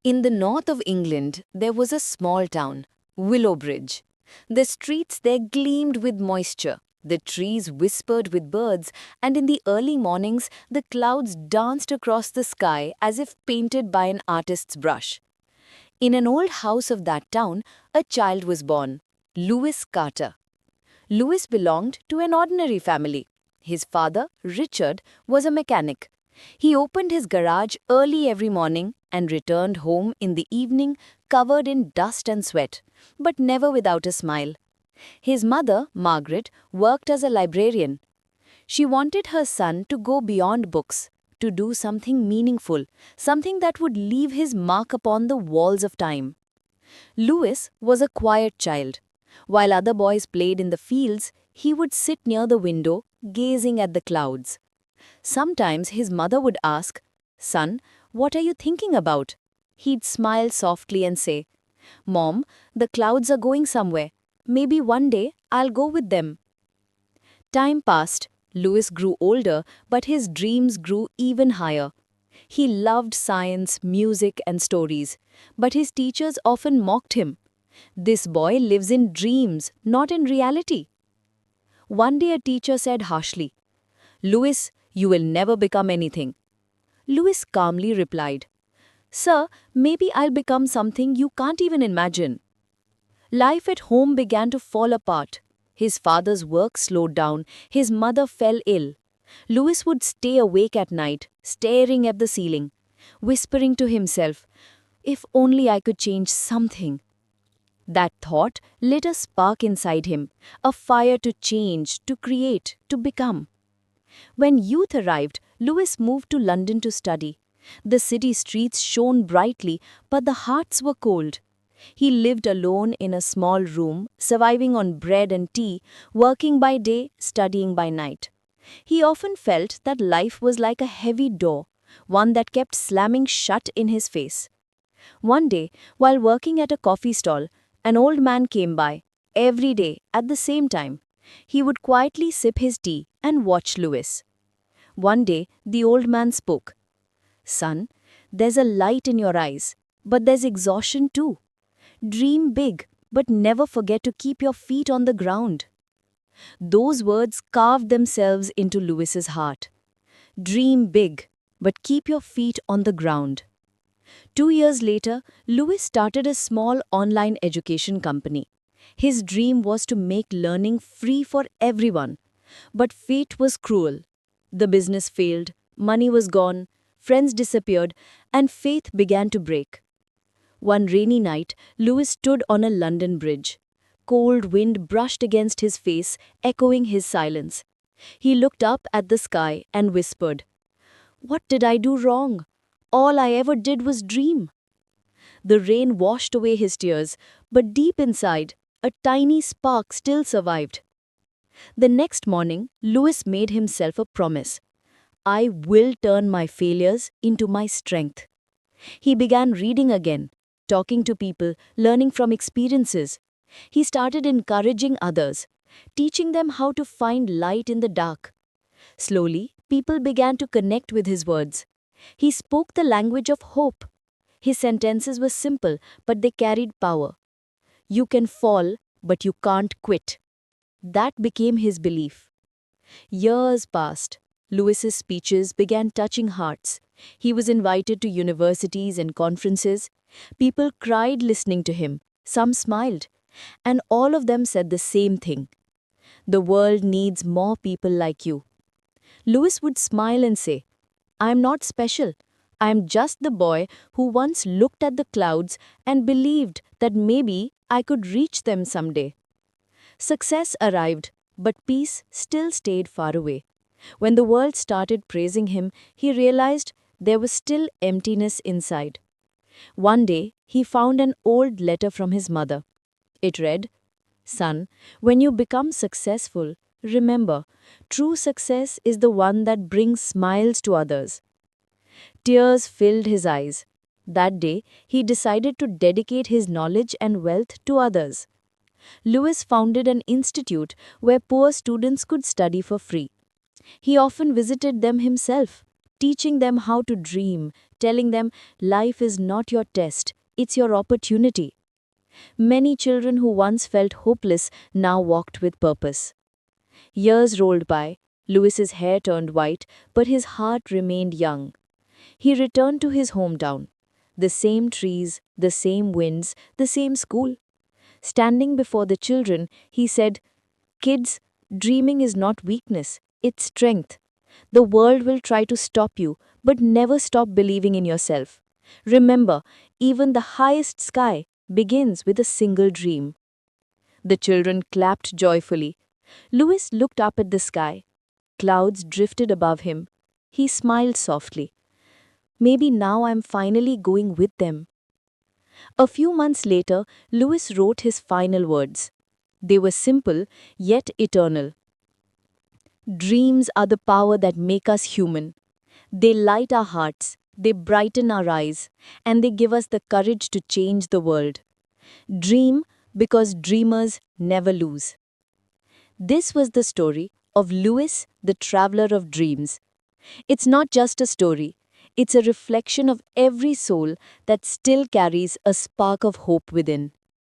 In the north of England, there was a small town, Willowbridge. The streets there gleamed with moisture, the trees whispered with birds, and in the early mornings, the clouds danced across the sky as if painted by an artist's brush. In an old house of that town, a child was born, Lewis Carter. Lewis belonged to an ordinary family. His father, Richard, was a mechanic. He opened his garage early every morning and returned home in the evening covered in dust and sweat, but never without a smile. His mother, Margaret, worked as a librarian. She wanted her son to go beyond books, to do something meaningful, something that would leave his mark upon the walls of time. Lewis was a quiet child. While other boys played in the fields, he would sit near the window, gazing at the clouds. Sometimes his mother would ask, "Son, what are you thinking about?" He'd smile softly and say, "Mom, the clouds are going somewhere. Maybe one day I'll go with them." Time passed. Lewis grew older, but his dreams grew even higher. He loved science, music, and stories, but his teachers often mocked him. "This boy lives in dreams, not in reality." One day a teacher said harshly, "Lewis, you will never become anything." Lewis calmly replied, "Sir, maybe I'll become something you can't even imagine." Life at home began to fall apart. His father's work slowed down, his mother fell ill. Lewis would stay awake at night, staring at the ceiling, whispering to himself, "If only I could change something." That thought lit a spark inside him, a fire to change, to create, to become. When youth arrived, Lewis moved to London to study. The city streets shone brightly, but the hearts were cold. He lived alone in a small room, surviving on bread and tea, working by day, studying by night. He often felt that life was like a heavy door, one that kept slamming shut in his face. One day, while working at a coffee stall, an old man came by, every day at the same time. He would quietly sip his tea and watch Lewis. One day, the old man spoke. "Son, there's a light in your eyes, but there's exhaustion too. Dream big, but never forget to keep your feet on the ground." Those words carved themselves into Lewis's heart. Dream big, but keep your feet on the ground. 2 years later, Lewis started a small online education company. His dream was to make learning free for everyone. But fate was cruel. The business failed, money was gone, friends disappeared, and faith began to break. One rainy night, Lewis stood on a London bridge. Cold wind brushed against his face, echoing his silence. He looked up at the sky and whispered, "What did I do wrong? All I ever did was dream." The rain washed away his tears, but deep inside, a tiny spark still survived. The next morning, Lewis made himself a promise. "I will turn my failures into my strength." He began reading again, talking to people, learning from experiences. He started encouraging others, teaching them how to find light in the dark. Slowly, people began to connect with his words. He spoke the language of hope. His sentences were simple, but they carried power. "You can fall, but you can't quit." That became his belief. Years passed. Lewis's speeches began touching hearts. He was invited to universities and conferences. People cried listening to him. Some smiled. And all of them said the same thing. "The world needs more people like you." Lewis would smile and say, "I am not special. I am just the boy who once looked at the clouds and believed that maybe I could reach them someday." Success arrived, but peace still stayed far away. When the world started praising him, he realized there was still emptiness inside. One day, he found an old letter from his mother. It read, "Son, when you become successful, remember, true success is the one that brings smiles to others." Tears filled his eyes. That day, he decided to dedicate his knowledge and wealth to others. Lewis founded an institute where poor students could study for free. He often visited them himself, teaching them how to dream, telling them life is not your test, it's your opportunity. Many children who once felt hopeless now walked with purpose. Years rolled by, Louis's hair turned white, but his heart remained young. He returned to his hometown. The same trees, the same winds, the same school. Standing before the children, he said, "Kids, dreaming is not weakness, it's strength. The world will try to stop you, but never stop believing in yourself. Remember, even the highest sky begins with a single dream." The children clapped joyfully. Louis looked up at the sky. Clouds drifted above him. He smiled softly. Maybe now I'm finally going with them. A few months later, Louis wrote his final words. They were simple, yet eternal. Dreams are the power that make us human. They light our hearts, they brighten our eyes, and they give us the courage to change the world. Dream because dreamers never lose. This was the story of Louis, the Traveler of Dreams. It's not just a story, it's a reflection of every soul that still carries a spark of hope within.